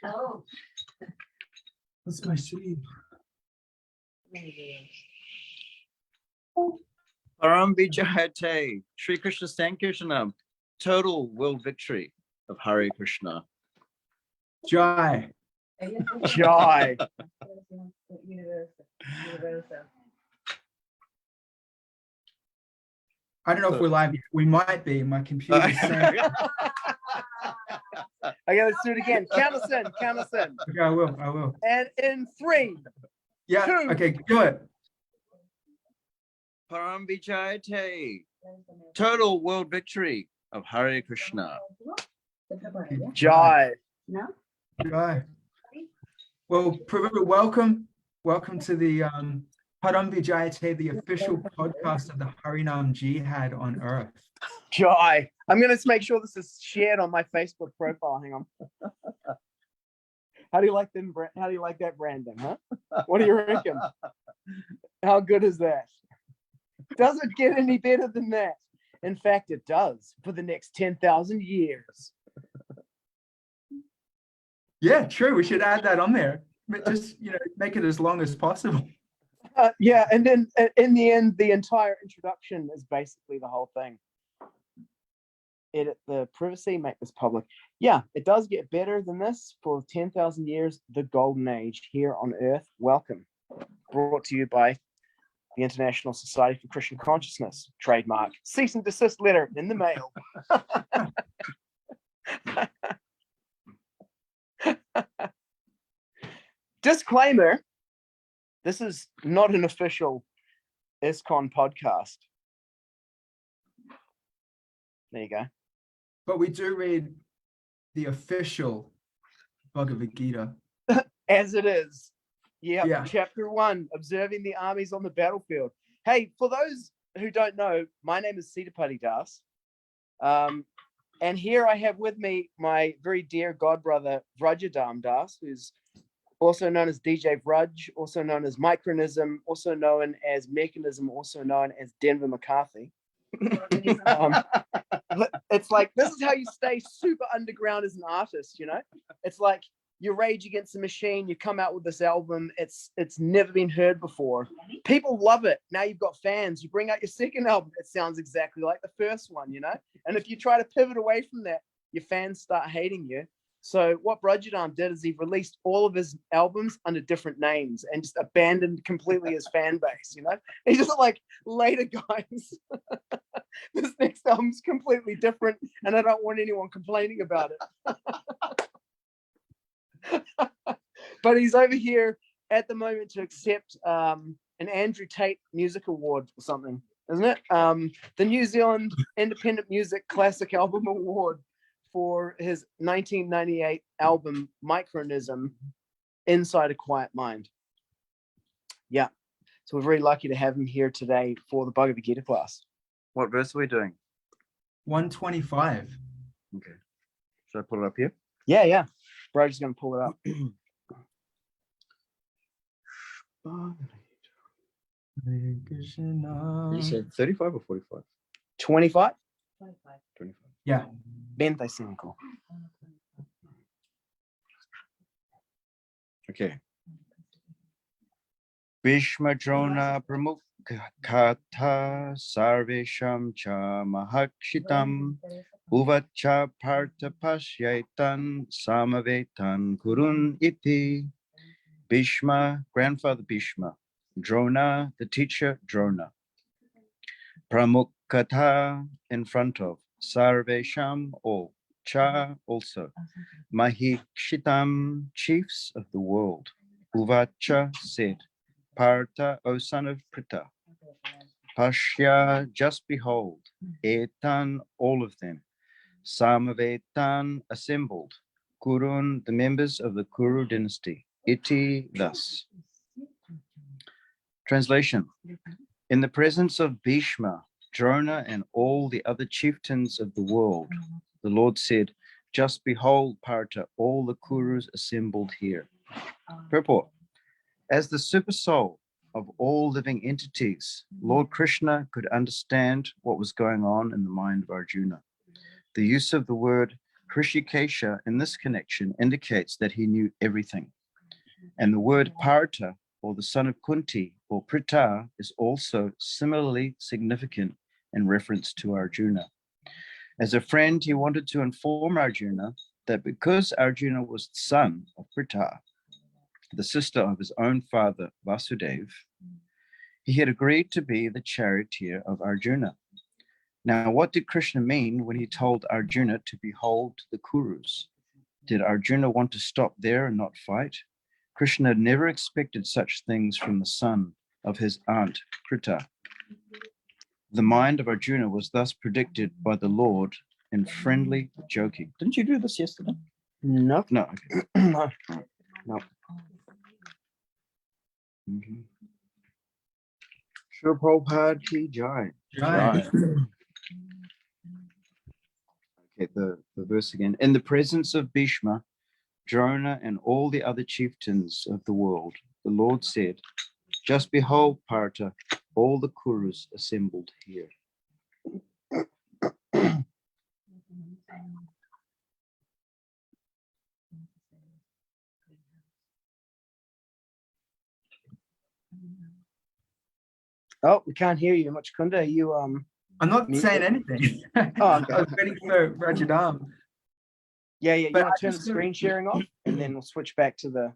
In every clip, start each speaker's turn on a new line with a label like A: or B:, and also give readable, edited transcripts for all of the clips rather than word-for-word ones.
A: Oh.
B: That's my sleeve.
C: Param Vijayate, Sri Krishna Sankirtanam, total world victory of Hare Krishna.
B: Jai.
C: Jai.
B: I don't know if we're live yet. We might be. My computer's saying.
D: Okay, let's do it again. Count us in. Count us in.
B: Okay, I will.
D: And in 3.
B: Yeah.
D: 2.
B: Okay, do it.
C: Param Vijayate, total world victory of Hare Krishna.
D: Jai.
A: No?
B: Jai. Well, Prabhu, welcome to the Param Vijayate, the official podcast of the Harinam Jihad on Earth.
D: Jai. I'm going to make sure this is shared on my Facebook profile. Hang on. How do you like them? How do you like that branding, huh? What do you reckon? How good is that? Does it get any better than that? In fact, it does for the next 10,000 years.
B: Yeah, true. We should add that on there. But just, make it as long as possible.
D: Yeah, and then in the end, the entire introduction is basically the whole thing. Edit the privacy, make this public. Yeah, it does get better than this for 10,000 years, the golden age here on Earth. Welcome. Brought to you by the International Society for Christian Consciousness, trademark. Cease and desist letter in the mail. Disclaimer, this is not an official ISKCON podcast. There you go.
B: But we do read the official Bhagavad-gita.
D: As it is. Yep.
B: Yeah.
D: Chapter 1, observing the armies on the battlefield. Hey, for those who don't know, my name is Sitapati Das. And here I have with me my very dear godbrother, Vrajadam Das, who's also known as DJ Vraj, also known as Micronism, also known as Mechanism, also known as Denver McCarthy. It's like, this is how you stay super underground as an artist, It's like you rage against the machine, you come out with this album, it's never been heard before. People love it. Now you've got fans. You bring out your second album, it sounds exactly like the first one, And if you try to pivot away from that, your fans start hating you. So what Brajadam did is he released all of his albums under different names and just abandoned completely his fan base, He's just like, later guys, this next album's completely different and I don't want anyone complaining about it. But he's over here at the moment to accept an Andrew Tate Music Award or something, isn't it? The New Zealand Independent Music Classic Album Award for his 1998 album Micronism, Inside a Quiet Mind. Yeah, so we're very lucky to have him here today for the Bhagavad-gita class.
C: What verse are we doing?
B: 125.
C: Okay. Should I put it up here?
D: Yeah. Bro's going to pull it up.
C: You said 35 or 45?
D: 25?
C: 25.
B: Yeah.
D: 25.
C: Okay. bhīṣma-droṇa-pramukhataḥ sarveṣāṁ cha mahī-kṣitām uvāca Pārtha paśyaitān samavetān kurūn iti. Bhīṣma, grandfather Bhīṣma. Droṇa, the teacher Droṇa. Pramukhataḥ, in front of. Sarveṣāṁ, all. Cha, also. Mahī-kṣitām, chiefs of the world. Uvāca, said. Pārtha, O son of Pṛthā. Paśya, just behold. Etān, all of them. Samavetān, assembled. Kurūn, the members of the Kuru dynasty. Iti, thus. Translation. In the presence of Bhīṣma, Droṇa, and all the other chieftains of the world, the Lord said, just behold, Pārtha, all the Kurus assembled here. Purport. As the Supersoul of all living entities, Lord Kṛṣṇa could understand what was going on in the mind of Arjuna. The use of the word Hṛṣīkeśa in this connection indicates that he knew everything. And the word Pārtha, or the son of Kuntī, or Pṛthā, is also similarly significant in reference to Arjuna. As a friend, he wanted to inform Arjuna that because Arjuna was the son of Pṛthā, the sister of his own father, Vasudeva, he had agreed to be the charioteer of Arjuna. Now, what did Kṛṣṇa mean when he told Arjuna to behold the Kurus? Did Arjuna want to stop there and not fight? Kṛṣṇa never expected such things from the son of his aunt, Pṛthā. The mind of Arjuna was thus predicted by the Lord in friendly joking. Didn't you do this yesterday?
D: No.
C: No. Okay.
D: No. No.
C: Srila Prabhupada ki jai.
B: Jai.
C: Okay, the verse again. In the presence of bhīṣma-droṇa and all the other chieftains of the world, the Lord said, just behold, Pārtha, all the Kurus assembled here.
D: Oh, we can't hear you much, Kunda. Are you
B: I'm not
D: mute?
B: saying anything.
D: Oh, okay.
B: I was waiting for Rajadam.
D: Yeah, you
B: But
D: want
B: I
D: to turn the
B: just-
D: screen sharing off, and then we'll switch back to the,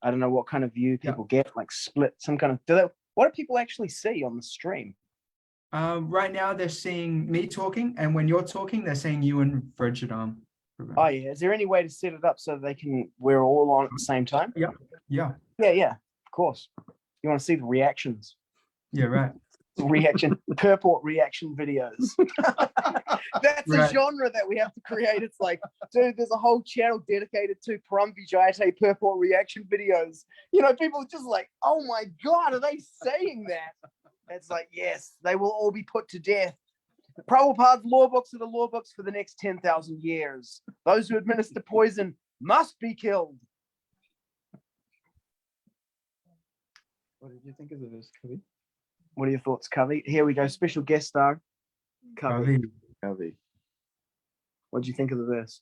D: I don't know what kind of view people get, like split, some kind of, what do people actually see on the stream?
B: Right now they're seeing me talking, and when you're talking, they're seeing you and Rajadam.
D: Oh yeah, is there any way to set it up so they can, we're all on at the same time?
B: Yeah.
D: Yeah, of course. You want to see the reactions?
B: Yeah, right.
D: Purport reaction videos. That's a
B: Right.
D: genre that we have to create. It's like, dude, there's a whole channel dedicated to Paramvijayate purport reaction videos. You know, people are just like, oh my God, are they saying that? It's like, yes, they will all be put to death. Prabhupada's law books are the law books for the next 10,000 years. Those who administer poison must be killed.
C: What did you think of this, Kavi?
D: What are your thoughts, Kavi? Here we go, special guest star, Kavi.
B: Kavi.
D: What did you think of the verse?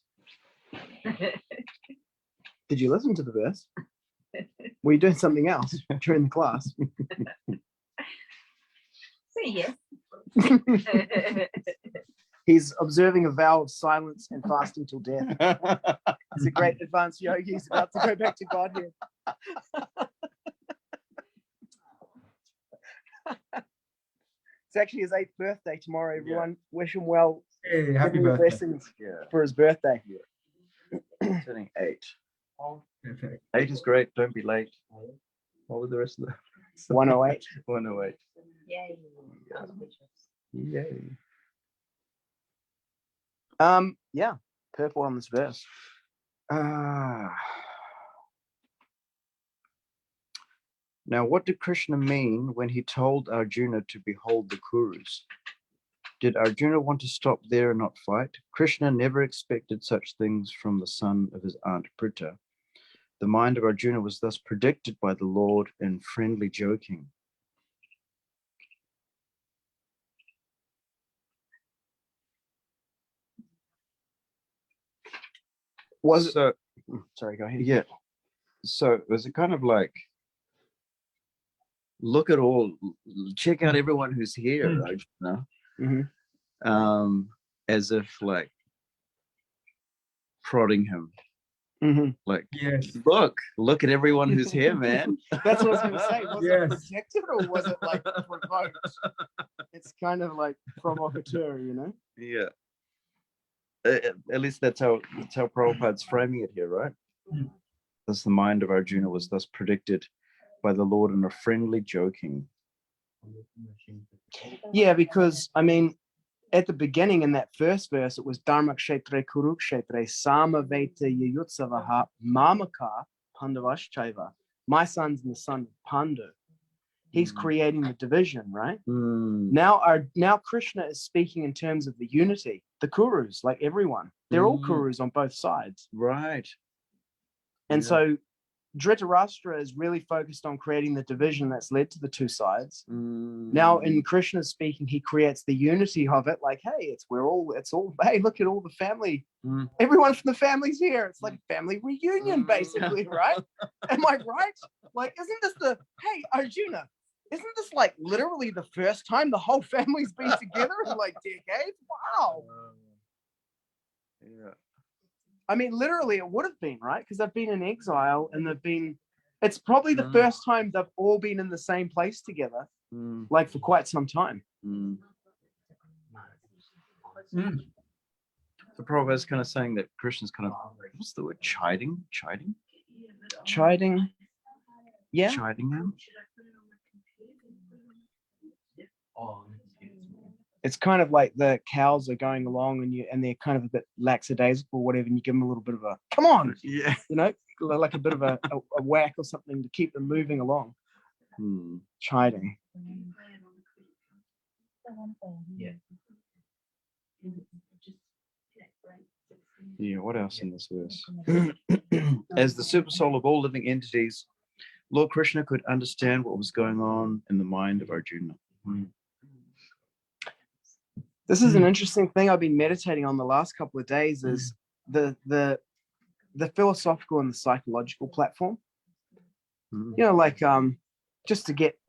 D: Did you listen to the verse? Were you doing something else during the class?
A: Say yes.
D: He's observing a vow of silence and fasting till death. He's a great advanced yogi. He's about to go back to Godhead. It's actually his 8th birthday tomorrow, everyone. Wish him well.
B: Hey, happy
D: Give him your
B: birthday.
D: blessings
C: Yeah,
D: for his birthday.
C: turning 8.
B: Perfect.
C: 8 is great. Don't be late. What was the rest of the
D: 108.
C: 108?
A: Yay.
C: Yay.
D: Yeah, purport on this verse.
C: Now, what did Kṛṣṇa mean when he told Arjuna to behold the Kurus? Did Arjuna want to stop there and not fight? Kṛṣṇa never expected such things from the son of his aunt Pṛthā. The mind of Arjuna was thus predicted by the Lord in friendly joking.
D: Was it?
C: So,
D: Sorry, go ahead.
C: yeah. So was it kind of like, look at all, check out everyone who's here, Arjuna,
D: Mhm.
C: as if like prodding him, like,
B: Yes.
C: look at everyone who's here, man.
D: That's what I was going to say. Was
B: Yes.
D: it protected or was it like provoked? It's kind of like provocateur, you know?
C: Yeah. At least that's how Prabhupada's framing it here, right?
B: Mm.
C: Thus the mind of Arjuna was thus predicted by the Lord in a friendly joking.
D: Yeah, because I mean, at the beginning in that first verse, it was Dharma kshetre kurukshetre samavetān yutsavaha mamaka pandavaschaiva. My son's and the son of Pandu. He's creating the division, right? Now Kṛṣṇa is speaking in terms of the unity, the Kurus, like everyone. They're all Kurus on both sides.
C: Right.
D: And
C: Yeah.
D: so Dhritarashtra is really focused on creating the division that's led to the two sides.
C: Mm.
D: Now, in Krishna's speaking, he creates the unity of it. Like, hey, hey, look at all the family.
C: Mm.
D: Everyone from the family's here. It's like a family reunion, basically, right? Am I right? Like, isn't this hey, Arjuna, isn't this like literally the first time the whole family's been together in like decades? Wow.
C: Yeah.
D: I mean, literally, it would have been, right? Because they've been in exile and it's probably the first time they've all been in the same place together, like for quite some time.
C: Mm. Mm. The Prabhupada is kind of saying that Krishna's kind of, what's the word, chiding?
D: Yeah.
C: Chiding him?
D: It's kind of like the cows are going along and they're kind of a bit lackadaisical or whatever, and you give them a little bit of a, come on,
C: Yeah.
D: you know, like a bit of a whack or something to keep them moving along. Chiding.
C: Yeah, what else in this verse? As the Supersoul of all living entities, Lord Krishna could understand what was going on in the mind of Arjuna.
D: This is an interesting thing I've been meditating on the last couple of days is the philosophical and the psychological platform. You know, like just to get,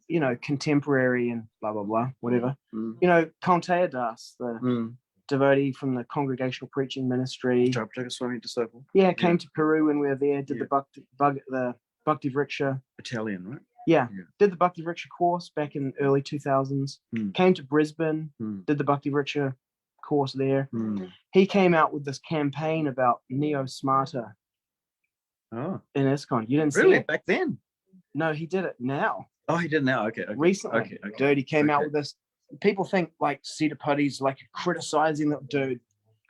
D: you know, contemporary and blah blah blah, whatever. You know, Kuntī Das, the devotee from the congregational preaching ministry.
C: Swami disciple.
D: Yeah, came to Kuru when we were there, did the Bhakti Vriksha.
C: Italian, right?
D: Yeah, did the Bhakti Vriksha course back in early 2000s. Came to Brisbane, did the Bhakti Vriksha course there. He came out with this campaign about neo-smarta in ISKCON. You didn't see it?
C: Back then?
D: No, he did it now.
C: Oh, he did now. Okay.
D: Recently.
C: Okay.
D: Dude, he came out with this. People think like Siddhapati's like criticizing that dude.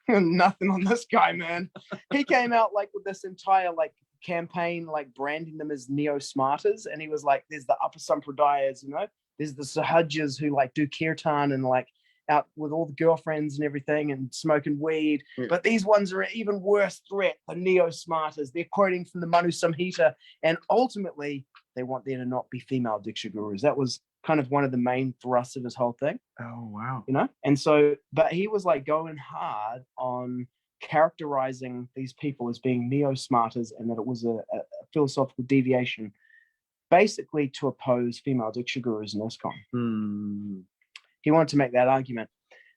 D: Nothing on this guy, man. He came out like with this entire like campaign, like branding them as neo-smarters, and he was like, there's the upper sampradayas, you know, there's the sahajas who like do kirtan and like out with all the girlfriends and everything and smoking weed, but these ones are an even worse threat, the neo-smarters. They're quoting from the Manu Samhita, and ultimately they want there to not be female Diksha gurus. That was kind of one of the main thrusts of his whole thing.
C: Oh wow.
D: You know, and so, but he was like going hard on characterizing these people as being neo-smarters, and that it was a philosophical deviation basically to oppose female Diksha gurus in ISKCON. He wanted to make that argument.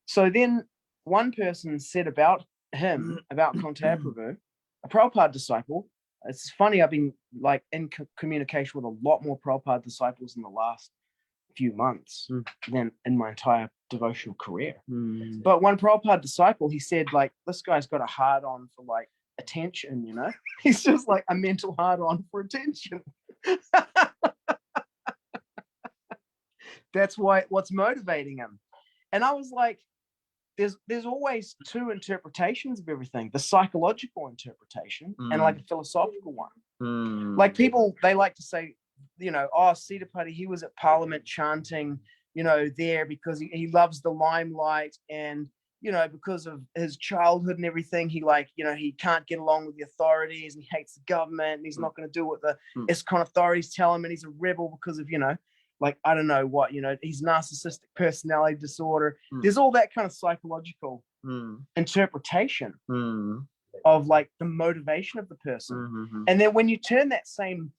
D: So then one person said about him, about Kuntī Prabhu, a Prabhupada disciple. It's funny, I've been like in communication with a lot more Prabhupada disciples in the last few months than in my entire devotional career. But one Prabhupada disciple, he said, like, this guy's got a hard on for like attention, you know? He's just like a mental hard on for attention. That's what's motivating him. And I was like, there's always two interpretations of everything, the psychological interpretation and like a philosophical one. Like people, they like to say, you know, oh, Siddhapati, he was at Parliament chanting, you know, there because he loves the limelight, and, you know, because of his childhood and everything, he like, you know, he can't get along with the authorities and he hates the government and he's not going to do what the ISKCON authorities tell him, and he's a rebel because of, you know, like, I don't know what, you know, he's narcissistic personality disorder. There's all that kind of psychological interpretation of like the motivation of the person. And then when you turn that same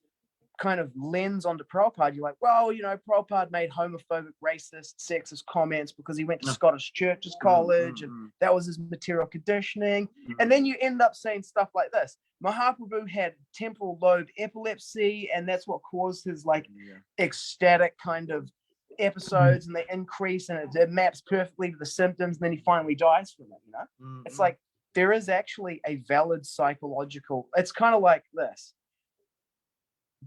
D: kind of lens onto Prabhupada, you're like, well, you know, Prabhupada made homophobic, racist, sexist comments because he went to Scottish Churches College and that was his material conditioning. And then you end up saying stuff like this. Mahaprabhu had temporal lobe epilepsy, and that's what caused his like ecstatic kind of episodes, and they increase, and it maps perfectly to the symptoms, and then he finally dies from it, you know? It's like there is actually a valid psychological, it's kind of like this.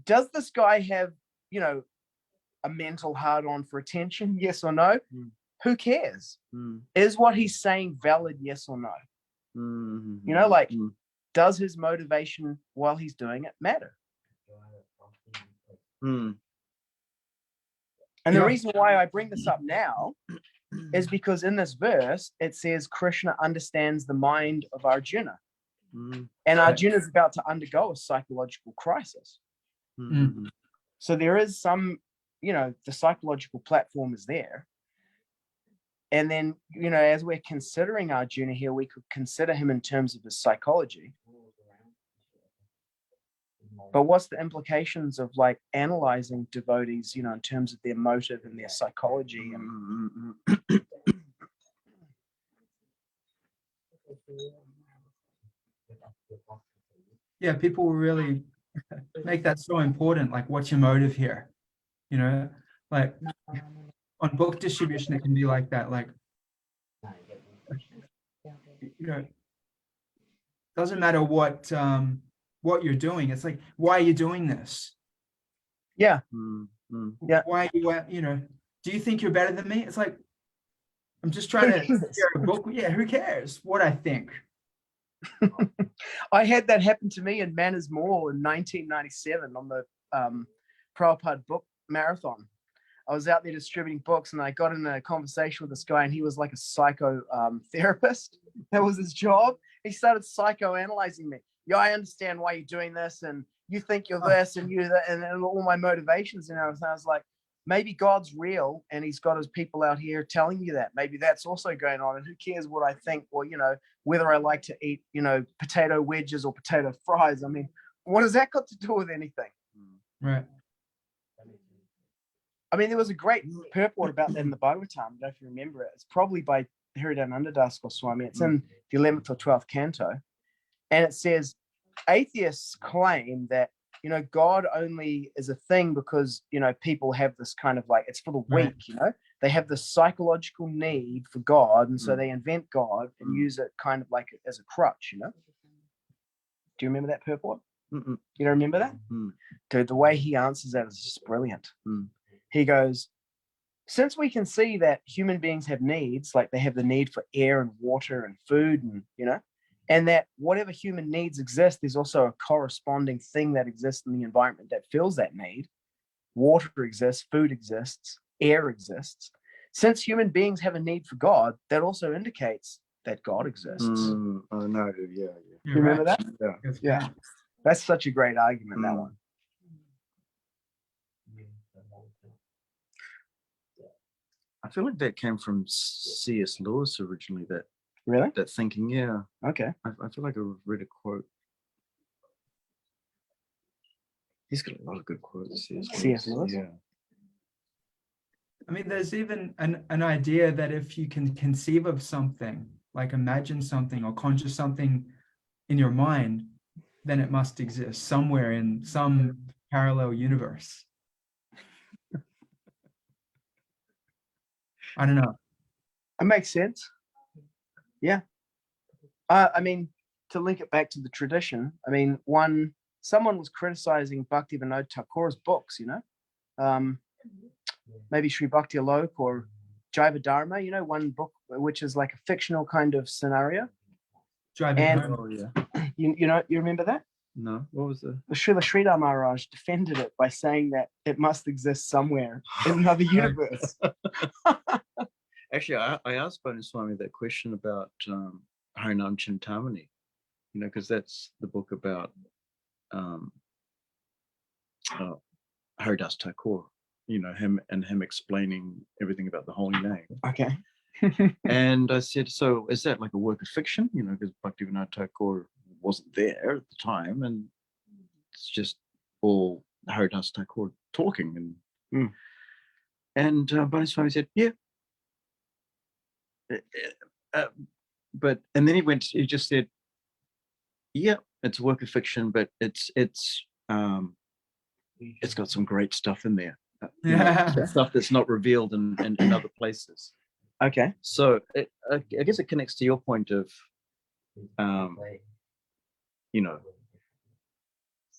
D: Does this guy have, you know, a mental hard-on for attention? Yes or no? Who cares? Is what he's saying valid? Yes or no? You know, like, does his motivation while he's doing it matter? And the reason why I bring this up now is because in this verse, it says Kṛṣṇa understands the mind of Arjuna. And Arjuna is about to undergo a psychological crisis. So there is some, the psychological platform is there. And then, as we're considering Arjuna here, we could consider him in terms of his psychology. But what's the implications of like analyzing devotees, in terms of their motive and their psychology? And
B: yeah, people will really make that so important. Like, what's your motive here? Like on book distribution, it can be like that. Like, doesn't matter what you're doing. It's like, why are you doing this?
D: Yeah.
B: Yeah. Why are you, do you think you're better than me? It's like, I'm just trying to share a book. Yeah, who cares what I think?
D: I had that happen to me in Manners Mall in 1997 on the Pṛthā book marathon. I was out there distributing books, and I got in a conversation with this guy, and he was like a psycho therapist. That was his job. He started psychoanalyzing me. Yeah, I understand why you're doing this, and you think you're this, and you that, and all my motivations. And I was like, maybe God's real, and he's got his people out here telling you that. Maybe that's also going on, and who cares what I think, or whether I like to eat, potato wedges or potato fries. I mean, what has that got to do with anything?
B: Right.
D: I mean, there was a great purport about that in the Bhagavad-gita. I don't know if you remember it. It's probably by Hridayananda Goswami. It's in the 11th or 12th canto. And it says, atheists claim that, God only is a thing because, people have this kind of like, it's for the weak, they have this psychological need for God. And so they invent God and use it kind of like as a crutch, Do you remember that purport? You don't remember that? Dude, the way he answers that is just brilliant. He goes, since we can see that human beings have needs, like they have the need for air and water and food and, and that whatever human needs exist, there's also a corresponding thing that exists in the environment that fills that need. Water exists, food exists, air exists. Since human beings have a need for God, that also indicates that God exists.
C: Oh, no, yeah.
D: You remember that?
C: Yeah.
D: That's such a great argument, that one.
C: I feel like that came from C.S. Lewis originally, that
D: Really?
C: that thinking, yeah.
D: Okay.
C: I feel like I read a quote. He's got a lot of good quotes.
D: C.S. Lewis?
C: Yeah.
B: I mean, there's even an idea that if you can conceive of something, like imagine something or conjure something in your mind, then it must exist somewhere in some parallel universe. I don't know.
D: It makes sense. Yeah. I mean, to link it back to the tradition, I mean, someone was criticizing Bhaktivinoda Thakur's books, maybe Sri Bhakti Alok or Jaiva Dharma, one book which is like a fictional kind of scenario. You remember that?
C: No, what was the
D: Srila Sridhar Maharaj defended it by saying that it must exist somewhere in another universe.
C: Actually, I asked Swami that question about Harinam Chintamani, because that's the book about Haridas Thakur, him explaining everything about the holy name.
D: Okay.
C: And I said, so is that like a work of fiction? Because Bhaktivinoda Thakur wasn't there at the time, and it's just all Haridas Thakur talking. And Swami said, yeah. But and then he just said, yeah, it's a work of fiction, but it's got some great stuff in there. Stuff that's not revealed in other places.
D: Okay.
C: So I guess it connects to your point of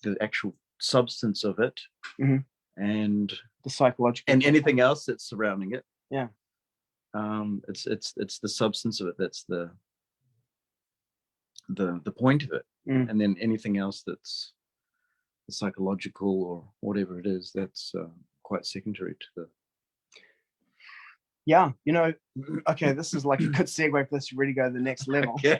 C: the actual substance of it, and
D: the psychological
C: and anything else that's surrounding it.
D: Yeah.
C: It's the substance of it that's the point of it, and then anything else that's psychological or whatever it is, that's quite secondary to the.
D: Yeah, okay, this is like a good segue for us to really go to the next level.
C: Okay.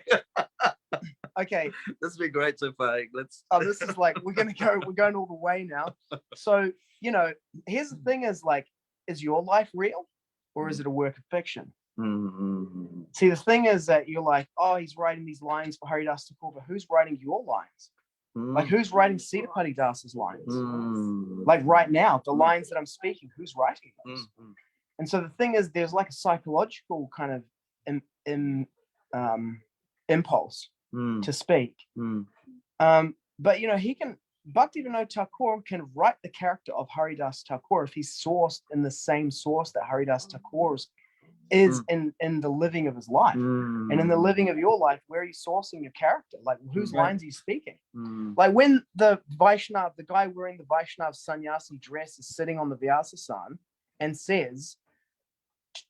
D: Okay.
C: This has been great so far. Let's.
D: Oh, this is like we're going all the way now. So, you know, here's the thing: is like, is your life real, or is it a work of fiction?
C: Mm-hmm.
D: See, the thing is that you're like, oh, he's writing these lines for Haridas Thakur, but who's writing your lines? Like, who's writing Sitapati Das's lines? Like right now, the lines that I'm speaking, who's writing those? And so the thing is, there's like a psychological kind of impulse to speak. But you know, Bhaktivinoda Thakur can write the character of Haridas Thakur if he's sourced in the same source that Haridas Thakur's is in the living of his life. And in the living of your life, where are you sourcing your character? Like, whose lines are you speaking? Like when the Vaishnav, the guy wearing the Vaishnav sannyasi dress is sitting on the Vyasa-san and says,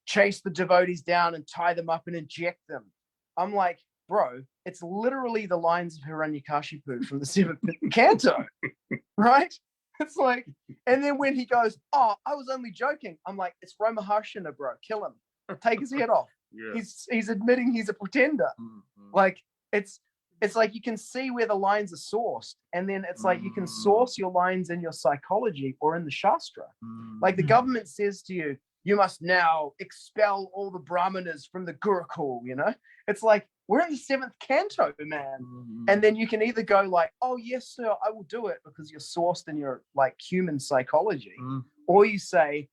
D: chase the devotees down and tie them up and inject them. I'm like, bro, it's literally the lines of Hiranyakashipu from the 7th canto, right? It's like, and then when he goes, oh, I was only joking. I'm like, it's Ramaharshana, bro. Kill him. Take his head off. Yeah. He's admitting he's a pretender. Like, it's like you can see where the lines are sourced, and then it's like you can source your lines in your psychology or in the Shastra. Like the government says to you, you must now expel all the Brahmanas from the Gurukul, you know? It's like, we're in the 7th canto, man. And then you can either go like, oh, yes, sir, I will do it because you're sourced in your like human psychology. Or you say,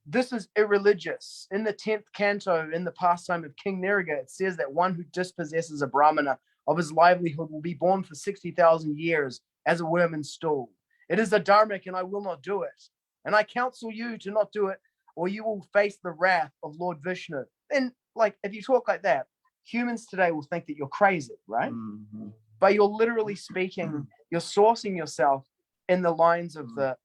D: this is irreligious. In the 10th canto, in the pastime of King Nirga, it says that one who dispossesses a Brahmana of his livelihood will be born for 60,000 years as a worm in stool. It is a dharmic and I will not do it. And I counsel you to not do it, or you will face the wrath of Lord Vishnu. And like, if you talk like that, humans today will think that you're crazy, right? But you're literally speaking, you're sourcing yourself in the lines of a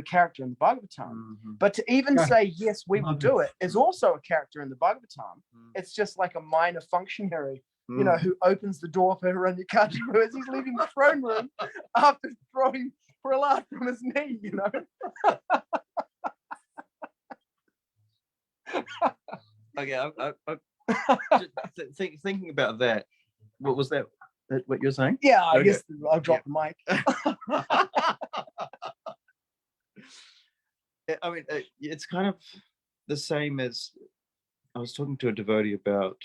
D: character in the Bhagavatam. But to even say, yes, we will do it, is also a character in the Bhagavatam. It's just like a minor functionary, you know, who opens the door for Hiranyakashipu as he's leaving the throne room after throwing Prahlad from his knee, you know?
C: Okay, thinking about that, what was that? What you're saying?
D: Yeah, I guess I'll drop the mic.
C: I mean, it's kind of the same as I was talking to a devotee about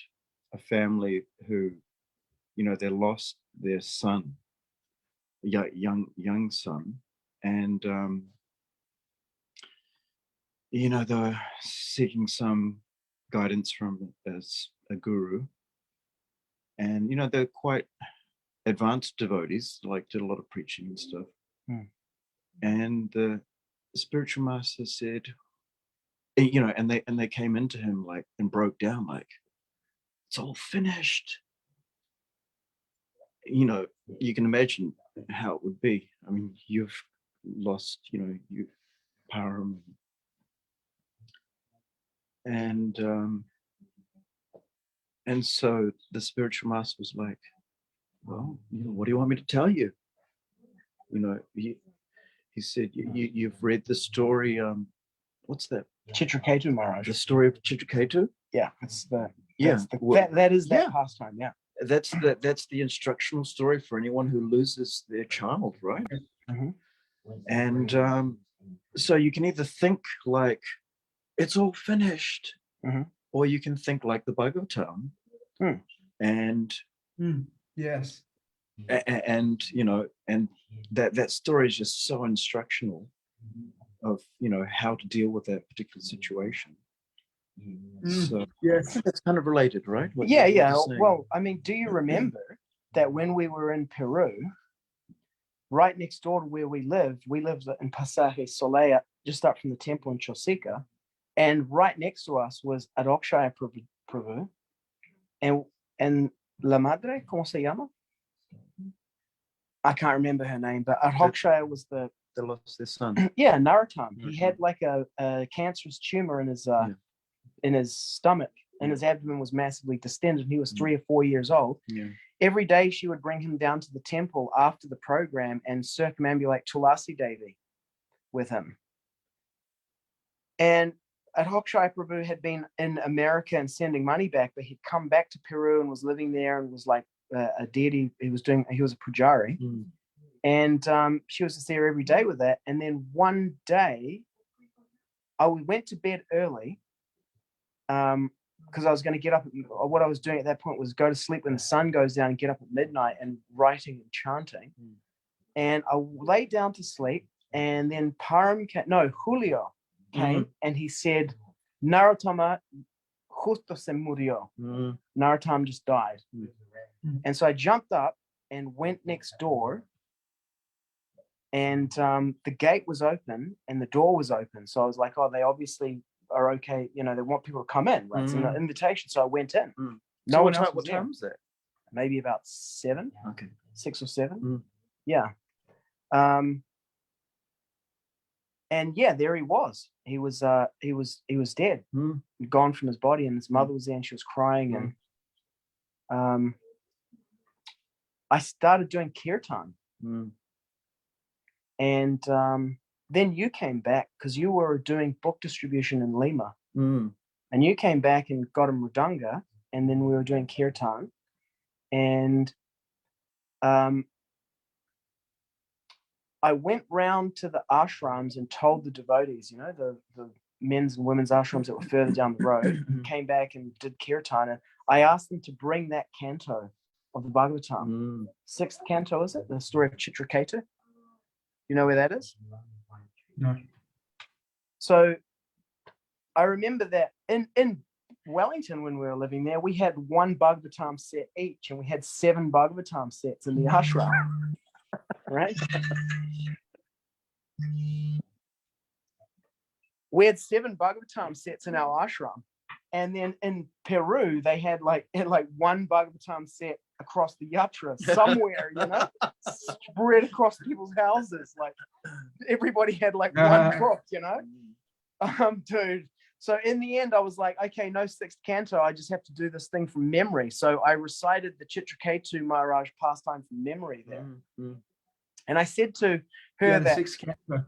C: a family who, you know, they lost their son, young son, and you know, they were seeking some guidance from a guru, and you know, they're quite advanced devotees, like did a lot of preaching and stuff. And the spiritual master said, you know, and they came into him like and broke down like, it's all finished. You know, you can imagine how it would be. I mean, you've lost, you know, you param, and so the spiritual master was like, well, you know, what do you want me to tell you? You know, he said, you've read the story, what's that?
D: Chitraketu Maharaj.
C: The story of Chitraketu?
D: Yeah, it's the
C: that
D: is that pastime, yeah.
C: That's the instructional story for anyone who loses their child, right? And so you can either think like it's all finished, or you can think like the Bhagavatam, and
B: yes,
C: and you know, and that story is just so instructional of, you know, how to deal with that particular situation. So
B: yes,
C: it's kind of related, right?
D: Yeah. Well, I mean, do you remember that when we were in Peru, right next door to where we lived in Pasaje Solea, just up from the temple in Hṛṣīkeśa, and right next to us was Arjuna Prabhu, and La Madre, ¿cómo se llama? I can't remember her name, but Arjuna was the
C: lost their son.
D: Yeah, Narottam. He had like a cancerous tumor in his stomach, and his abdomen was massively distended, and he was 3 or 4 years old. Every day she would bring him down to the temple after the program and circumambulate Tulasi Devi with him. And Arjuna Prabhu had been in America and sending money back, but he'd come back to Peru and was living there and was like a deity. He was a pujari, and she was just there every day with that. And then one day, I went to bed early, because I was going to get up. What I was doing at that point was go to sleep when the sun goes down and get up at midnight and writing and chanting. And I lay down to sleep, and then Julio came and he said, Narottama justo se murió. Narottam just died. And so I jumped up and went next door, and the gate was open and the door was open. So I was like, oh, they obviously are okay. You know, they want people to come in, right? It's an invitation. So I went in. No one else was there. What time was it? Maybe about 7. Okay. 6 or 7. Yeah. And yeah, there he was. He was dead, gone from his body, and his mother was there and she was crying. And I started doing kirtan. And then you came back because you were doing book distribution in Lima. And you came back and got a mridanga, and then we were doing kirtan. And I went round to the ashrams and told the devotees, you know, the men's and women's ashrams that were further down the road, came back and did kirtan. And I asked them to bring that canto of the Bhagavatam. 6th canto, is it? The story of Chitraketu. You know where that is?
B: No.
D: So I remember that in Wellington, when we were living there, we had 1 Bhagavatam set each, and we had 7 Bhagavatam sets in the ashram. Right? We had 7 Bhagavatam sets in our ashram. And then in Peru, they had like 1 Bhagavatam set across the yatra somewhere, you know, spread across people's houses. Like everybody had like 1 book, you know. Dude. So in the end, I was like, okay, no 6th canto. I just have to do this thing from memory. So I recited the Chitraketu Maharaj pastime from memory there. And I said to her that,
B: 6th canto.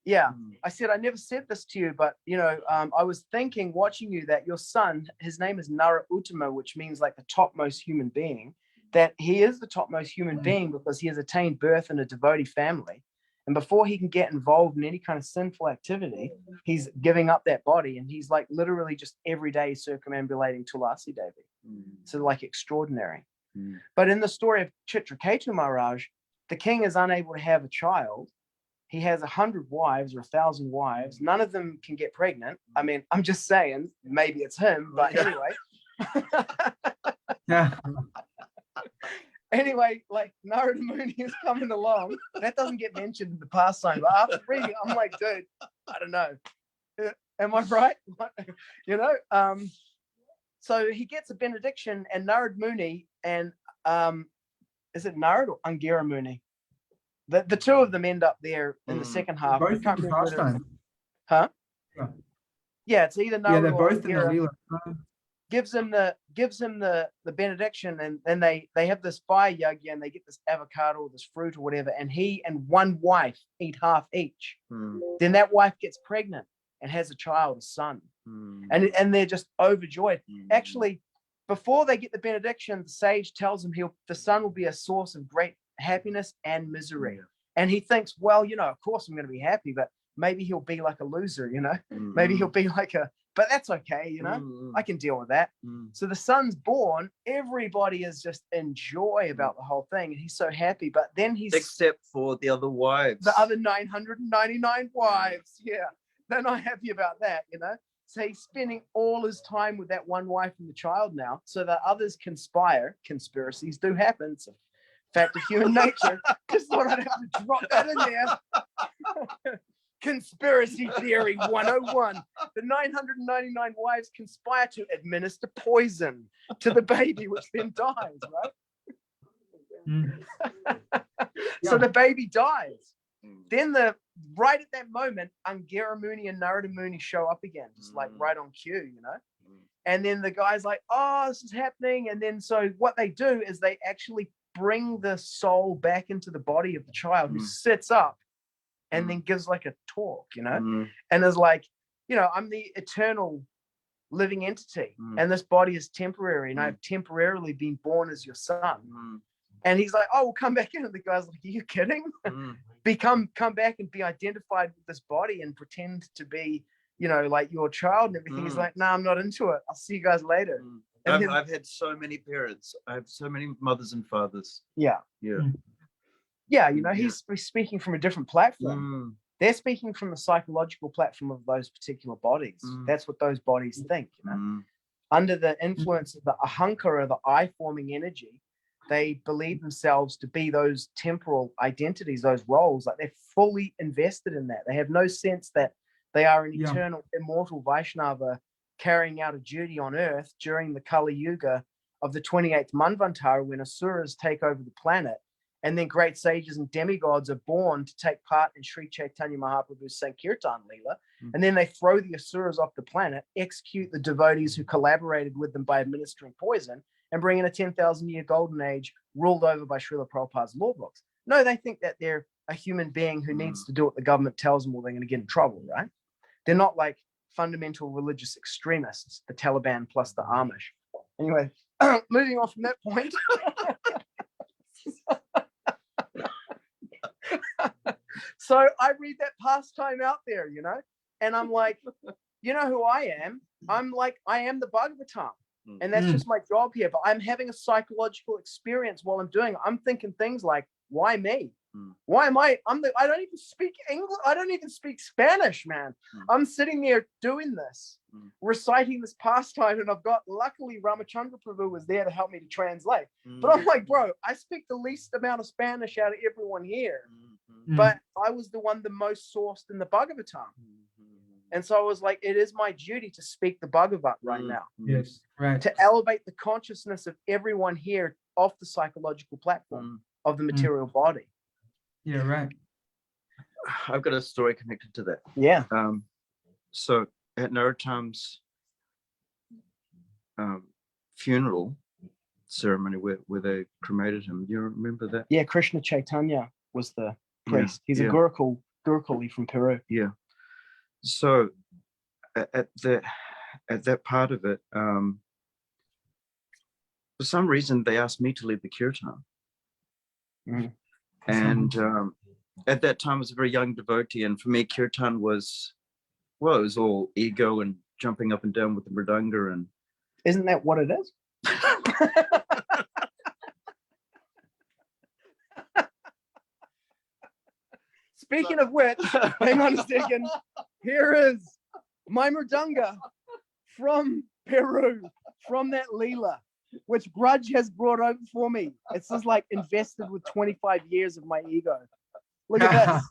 D: Yeah, I said, I never said this to you, but, you know, I was thinking, watching you, that your son, his name is Nara Uttama, which means like the topmost human being, that he is the topmost human being because he has attained birth in a devotee family. And before he can get involved in any kind of sinful activity, he's giving up that body. And he's like literally just every day circumambulating Tulasi Devi. So like extraordinary. But in the story of Chitraketu Maharaj, the king is unable to have a child. He has 100 wives or 1,000 wives. None of them can get pregnant. I mean, I'm just saying, maybe it's him, but anyway.
B: Yeah.
D: Anyway, like Narada Muni is coming along. That doesn't get mentioned in the pastime. But after reading, I'm like, dude, I don't know. Am I right? You know? So he gets a benediction, and Narada Muni and is it Narada or Angara Muni? The 2 of them end up there in the second half.
B: Both in the pastime.
D: Huh?
B: Yeah.
D: Yeah, it's either Narada
B: they're
D: or
B: both in the
D: Angara.
B: Leela.
D: Gives him the benediction, and then they have this fire yagya, and they get this avocado or this fruit or whatever, and he and 1 wife eat half each. Then that wife gets pregnant and has a child, a son, and they're just overjoyed. Actually, before they get the benediction, the sage tells him the son will be a source of great happiness and misery. And he thinks, well, you know, of course I'm going to be happy, but maybe he'll be like a loser, you know. Maybe he'll be like but that's okay, you know. I can deal with that. So the son's born, everybody is just in joy about the whole thing, and he's so happy. But then
A: except for the other wives,
D: the other 999 wives, they're not happy about that, you know. So he's spending all his time with that 1 wife and the child now, so that others conspire. Conspiracies do happen. It's a fact of human nature. Just thought I'd have to drop that in there. Conspiracy theory 101. The 999 wives conspire to administer poison to the baby, which then dies, right? So the baby dies. Then right at that moment, Angara Muni and Narada Muni show up again, just like right on cue, you know. And then the guy's like, oh, this is happening. And then so what they do is they actually bring the soul back into the body of the child, who sits up and then gives like a talk, you know, and is like, you know, I'm the eternal living entity,
C: Mm.
D: and this body is temporary, and I've temporarily been born as your son.
C: Mm.
D: And he's like, oh, we'll come back in. And the guy's like, are you kidding?
C: Mm.
D: Come back and be identified with this body and pretend to be, like your child and everything. He's
C: Mm.
D: like, nah, I'm not into it. I'll see you guys later.
C: Mm.
D: And then-
C: I've had so many parents. I have so many mothers and fathers.
D: Yeah.
C: Yeah.
D: Yeah,
C: Yeah.
D: he's speaking from a different platform.
C: Mm.
D: They're speaking from the psychological platform of those particular bodies.
C: Mm.
D: That's what those bodies think.
C: Mm.
D: Under the influence of the ahankara, the I-forming energy, they believe themselves to be those temporal identities, those roles. Like they're fully invested in that. They have no sense that they are an
B: Yeah.
D: eternal, immortal Vaishnava carrying out a duty on earth during the Kali Yuga of the 28th Manvantara, when asuras take over the planet, and then great sages and demigods are born to take part in Sri Chaitanya Mahaprabhu's Sankirtan Leela, and then they throw the asuras off the planet, execute the devotees who collaborated with them by administering poison, and bring in a 10,000-year golden age ruled over by Srila Prabhupada's law books. No, they think that they're a human being who needs to do what the government tells them or they're going to get in trouble, right? They're not like fundamental religious extremists, the Taliban plus the Amish. Anyway, moving on from that point. So I read that pastime out there, and I'm like, you know who I am? I am the Bhagavatam. And that's just my job here. But I'm having a psychological experience while I'm doing it. I'm thinking things like, why me? Why am I? I don't even speak English. I don't even speak Spanish, man. I'm sitting there doing this, reciting this pastime, and luckily Ramachandra Prabhu was there to help me to translate. But I'm like, bro, I speak the least amount of Spanish out of everyone here. But I was the one the most sourced in the Bhagavatam. And so I was like, it is my duty to speak the Bhagavat right now.
B: Yes, right.
D: To elevate the consciousness of everyone here off the psychological platform of the material body.
B: Yeah, right.
C: I've got a story connected to that.
D: Yeah.
C: So at Narottam's funeral ceremony where they cremated him, you remember that?
D: Yeah, Kṛṣṇa Chaitanya was the priest. He's a
C: yeah.
D: Gurukul from Peru.
C: Yeah. So at that part of it, for some reason they asked me to lead the kirtan. And at that time I was a very young devotee, and for me kirtan was, well, it was all ego and jumping up and down with the mridanga. And
D: isn't that what it is? Speaking of which, hang on a second. Here is my mridanga from Peru, from that Leela, which Grudge has brought over for me. It's just like invested with 25 years of my ego. Look at this.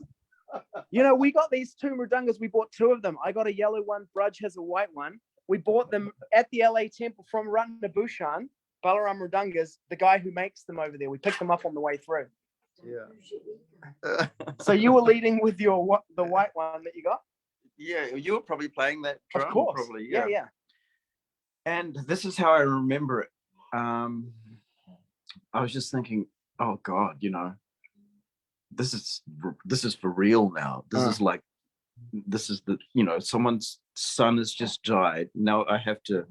D: We got these two mridangas. We bought two of them. I got a yellow one. Grudge has a white one. We bought them at the LA temple from Ratnabhushan, Balaram Mridangas, the guy who makes them over there. We picked them up on the way through.
C: Yeah.
D: So you were leading with the white one that you got?
C: Yeah, you were probably playing that drum.
D: Of course.
C: Probably.
D: Yeah.
C: And this is how I remember it. I was just thinking, oh God, this is for real now. This is like, this is the, someone's son has just died. Now I have to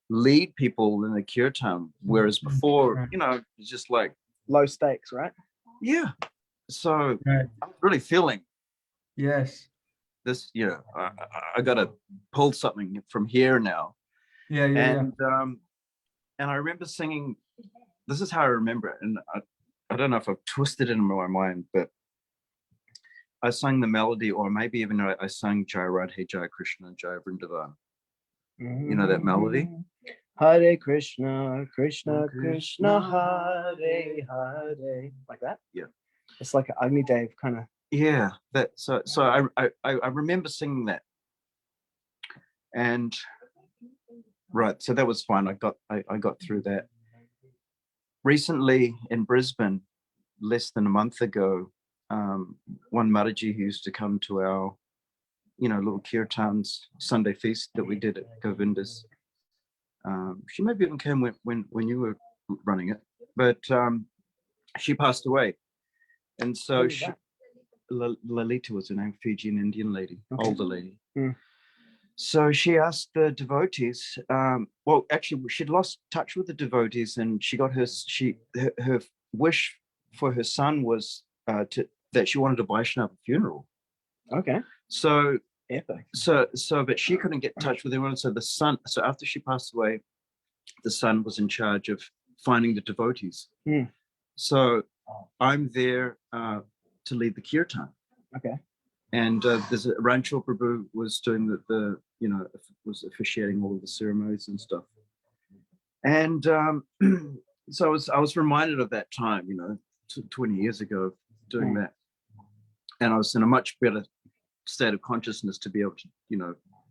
C: lead people in the kirtan, whereas before, it's just like
D: low stakes, right?
C: Yeah. So
B: Right.
C: I'm really feeling
B: Yes.
C: this. I got to pull something from here now.
B: Yeah.
C: And I remember singing. This is how I remember it, and I don't know if I've twisted it in my mind, but I sang the melody, or maybe even I sang Jai Radhe, Jai Kṛṣṇa, Jai Vrindavan. You know that melody?
D: Hare Krishna, Krishna Krishna, Hare Hare. Like that?
C: Yeah.
D: It's like an Agni Dev kind of.
C: Yeah. That. So I remember singing that, and right. So that was fine. I got through that. Recently in Brisbane, less than a month ago, one Mataji who used to come to our, little kirtans Sunday feast that we did at Govinda's. She maybe even came when you were running it, but she passed away, and so Lalita was her name, Fijian Indian lady, older lady. So she asked the devotees, well, actually, she'd lost touch with the devotees, and she got her wish for her son was that she wanted a Vaishnava funeral.
D: Okay.
C: So,
D: Epic.
C: but she couldn't get in touch with everyone. So so after she passed away, the son was in charge of finding the devotees. So I'm there to lead the kirtan.
D: Okay.
C: And there's a Rancho Prabhu was doing the was officiating all of the ceremonies and stuff. And so I was reminded of that time, 20 years ago, doing that. And I was in a much better state of consciousness to be able to,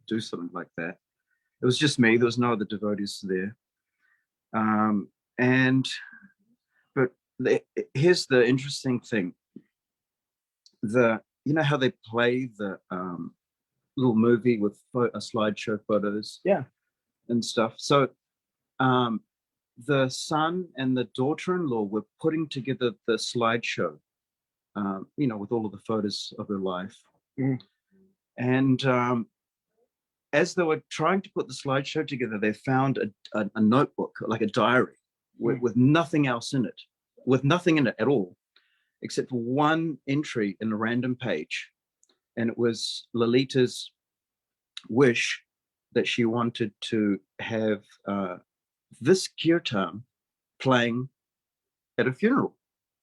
C: do something like that. It was just me. There was no other devotees there. But here's the interesting thing. How they play the little movie with slideshow photos, and stuff. So the son and the daughter-in-law were putting together the slideshow, with all of the photos of her life. And as they were trying to put the slideshow together, they found a notebook, like a diary, with nothing else in it, at all, except for one entry in a random page. And it was Lalita's wish that she wanted to have this kirtan playing at a funeral,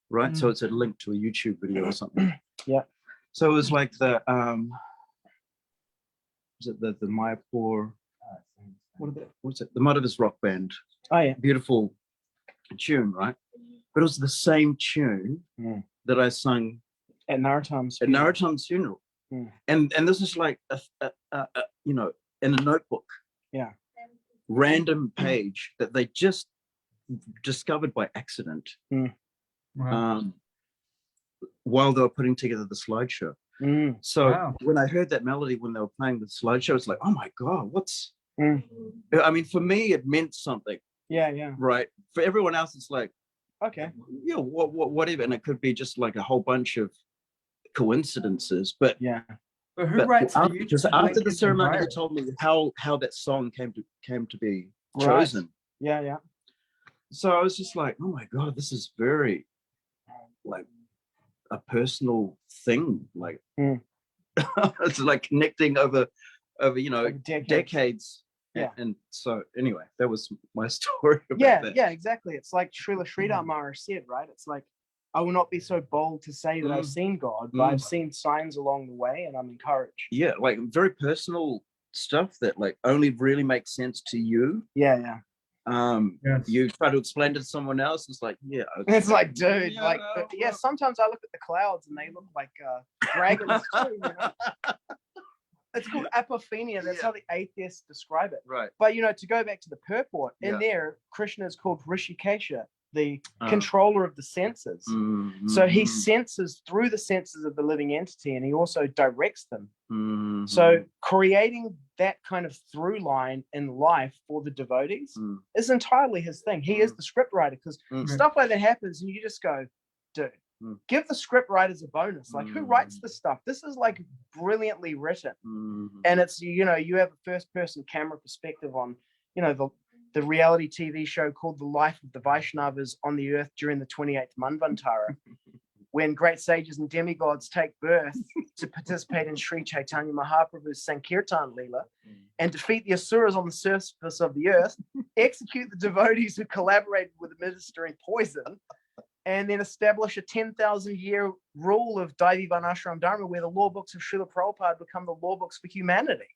C: right? So it's a link to a YouTube video or something. So it was like the Mayapur, what's it? The Madhavas rock band.
D: Oh yeah.
C: Beautiful tune, right? But it was the same tune that I sung
D: at Narottam's
C: funeral. And this is like in a notebook. Random page that they just discovered by accident. While they were putting together the slideshow. So when I heard that melody when they were playing the slideshow, it's like, oh my God, what's I mean, for me it meant something. Right. For everyone else, it's like,
D: okay,
C: whatever. And it could be just like a whole bunch of coincidences. But
B: But who writes for you?
C: Because after the ceremony, they told me how that song came to be chosen. So I was just like, oh my God, this is very like a personal thing. Like it's like connecting over decades. And so anyway, that was my story about that.
D: Exactly. It's like Srila Sridhar Maharaj said, right? It's like, I will not be so bold to say that I've seen God, but I've seen signs along the way, and I'm encouraged.
C: Like very personal stuff that like only really makes sense to you. You try to explain to someone else, it's like, okay.
D: It's like, dude, sometimes I look at the clouds and they look like dragons too, It's called apophenia. That's how the atheists describe it.
C: Right.
D: But to go back to the purport, in there, Kṛṣṇa is called Hṛṣīkeśa, the controller of the senses. So he senses through the senses of the living entity, and he also directs them. So creating that kind of through line in life for the devotees is entirely his thing. He is the script writer, because stuff like that happens and you just go, dude, give the script writers a bonus. Like, who writes this stuff? This is like brilliantly written. And it's, you have a first person camera perspective on, the reality TV show called The Life of the Vaishnavas on the Earth during the 28th Manvantara, when great sages and demigods take birth to participate in Sri Chaitanya Mahaprabhu's Sankirtan Leela and defeat the Asuras on the surface of the earth, execute the devotees who collaborated with administering poison, and then establish a 10,000-year rule of Daivi Varnashram Dharma, where the law books of Srila Prabhupada become the law books for humanity.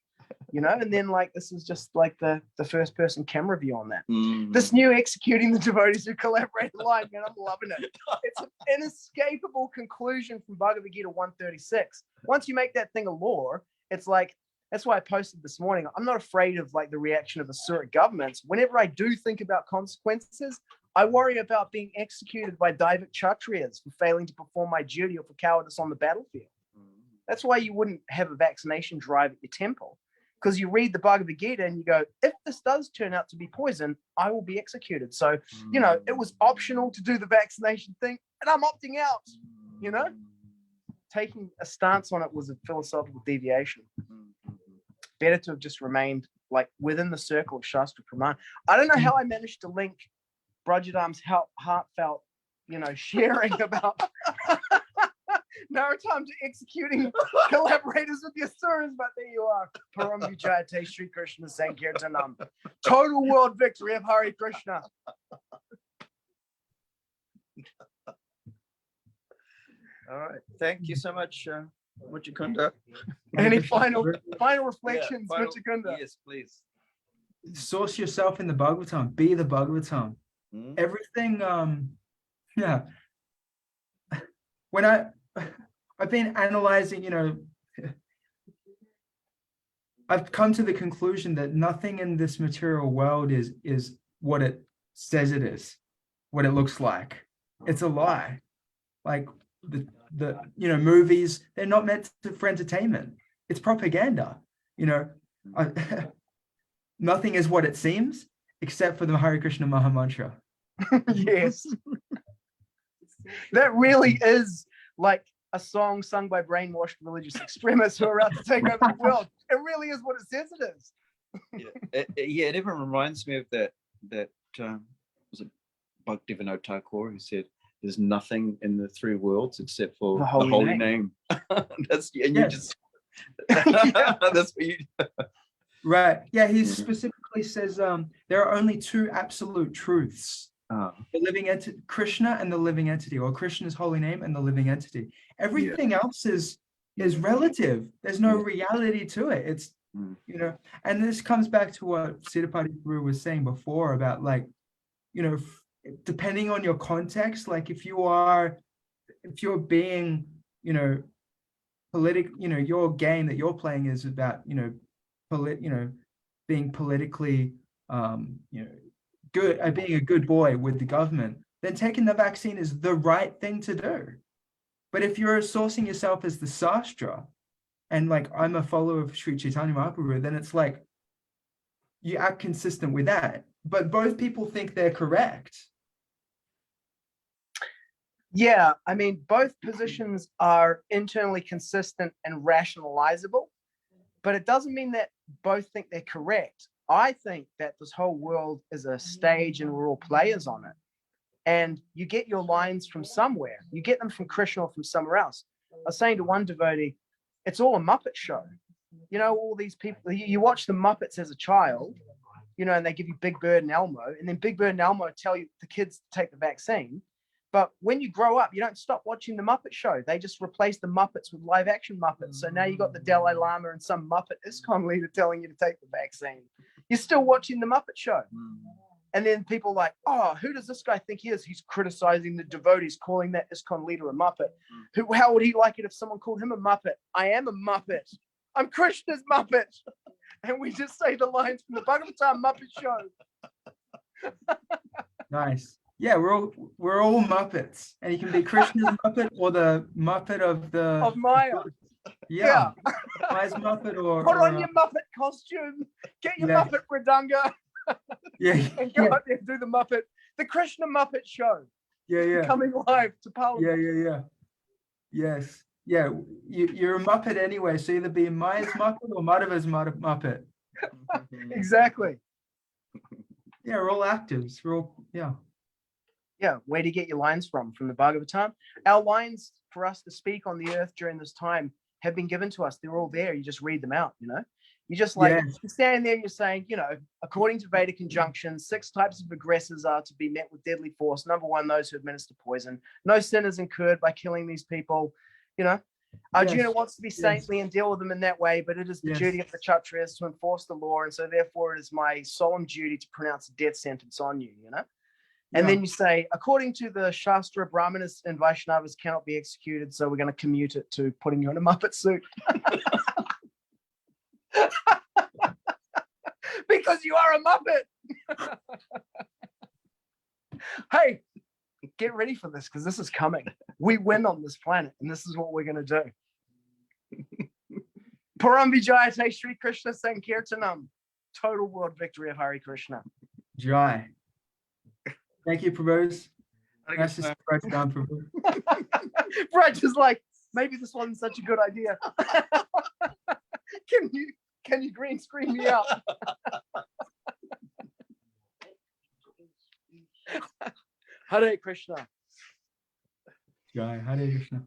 D: And then like this is just like the first person camera view on that. This new executing the devotees who collaborate line, man, I'm loving it. It's an inescapable conclusion from Bhagavad-gita 136. Once you make that thing a law, it's like, that's why I posted this morning. I'm not afraid of like the reaction of Asura governments. Whenever I do think about consequences, I worry about being executed by Daivik Kshatriyas for failing to perform my duty or for cowardice on the battlefield. That's why you wouldn't have a vaccination drive at your temple. Because you read the Bhagavad-gita and you go, if this does turn out to be poison, I will be executed. So, it was optional to do the vaccination thing, and I'm opting out, Taking a stance on it was a philosophical deviation. better to have just remained like within the circle of Shastra Praman. I don't know how I managed to link Brajadam's heartfelt, sharing about Narottam to executing collaborators with the Asuras, but there you are. Param Vijayate Sri Kṛṣṇa Sankirtanam. Total world victory of Hare Krishna.
C: All right. Thank you so much, Mukunda.
D: Any final reflections,
A: final-
D: Mukunda?
A: Yes, please.
B: Source yourself in the Bhagavatam. Be the Bhagavatam.
C: Mm.
B: Everything. When I've been analyzing, I've come to the conclusion that nothing in this material world is what it says it is, what it looks like. It's a lie. Like the movies, they're not meant for entertainment. It's propaganda. Nothing is what it seems, except for the Hare Krishna Maha Mantra.
D: Yes. That really is like a song sung by brainwashed religious extremists who are out to take over the world. It really is what it says it is.
C: It even reminds me of that was it Bhaktivinoda Thakur who said, "There's nothing in the three worlds except for
D: The
C: the
D: holy
C: holy
D: name."
C: name." That's you
B: Yes.
C: just that's what you.
B: Right. Yeah, he
C: Mhm.
B: specifically says there are only two absolute truths. The living entity, Kṛṣṇa, and the living entity, or Krishna's holy name and the living entity. Everything else is relative. There's no reality to it. It's
C: Mm.
B: and this comes back to what Siddhapati Guru was saying before about depending on your context, like if you're being, your game that you're playing is about, being politically, good, being a good boy with the government, then taking the vaccine is the right thing to do. But if you're sourcing yourself as the Sastra, and like I'm a follower of Sri Chaitanya Mahaprabhu, then it's like you act consistent with that. But both people think they're correct.
D: Yeah, I mean, both positions are internally consistent and rationalizable, but it doesn't mean that both think they're correct. I think that this whole world is a stage and we're all players on it. And you get your lines from somewhere. You get them from Kṛṣṇa or from somewhere else. I was saying to one devotee, it's all a Muppet show. All these people, you watch the Muppets as a child, and they give you Big Bird and Elmo, and then Big Bird and Elmo tell you the kids to take the vaccine. But when you grow up, you don't stop watching the Muppet Show. They just replace the Muppets with live action Muppets. So now you got the Dalai Lama and some Muppet ISKCON leader telling you to take the vaccine. You're still watching the Muppet Show. And then people are like, oh, who does this guy think he is? He's criticizing the devotees, calling that ISKCON leader a Muppet. How would he like it if someone called him a Muppet? I am a Muppet. I'm Krishna's Muppet. And we just say the lines from the Bhagavatam Muppet Show.
B: Nice. Yeah, we're all Muppets, and you can be Krishna's Muppet or the Muppet of
D: Maya.
B: Yeah. Maya's Muppet or
D: Put on your Muppet costume. Get your Muppet Redanga. And go out there and do the Kṛṣṇa Muppet Show. Coming live to Parliament.
B: Yes. Yeah, you're a Muppet anyway, so either be Maya's Muppet or Madhava's Muppet.
D: Exactly.
B: Yeah, we're all actors. We're all,
D: Where do you get your lines from the Bhagavatam? Our lines for us to speak on the earth during this time have been given to us. They're all there. You just read them out, You just you stand there and you're saying, according to Vedic conjunctions, 6 types of aggressors are to be met with deadly force. Number 1, those who administer poison. No sin is incurred by killing these people. Arjuna wants to be saintly and deal with them in that way, but it is the duty of the Kshatriyas to enforce the law. And so therefore it is my solemn duty to pronounce a death sentence on you, And then you say, according to the Shastra, Brahmanas and Vaishnavas cannot be executed, so we're going to commute it to putting you in a Muppet suit. Because you are a Muppet. Hey, get ready for this, because this is coming. We win on this planet, and this is what we're going to do. Param Vijayate Sri Kṛṣṇa Sankirtanam. Total world victory of Hare Krishna.
B: Jai. Thank you, Prabhu. Nice to see you down, Prabhu.
D: Raj is like, maybe this wasn't such a good idea. Can you green screen me out? Hare Krishna.
B: Jai Hare Krishna.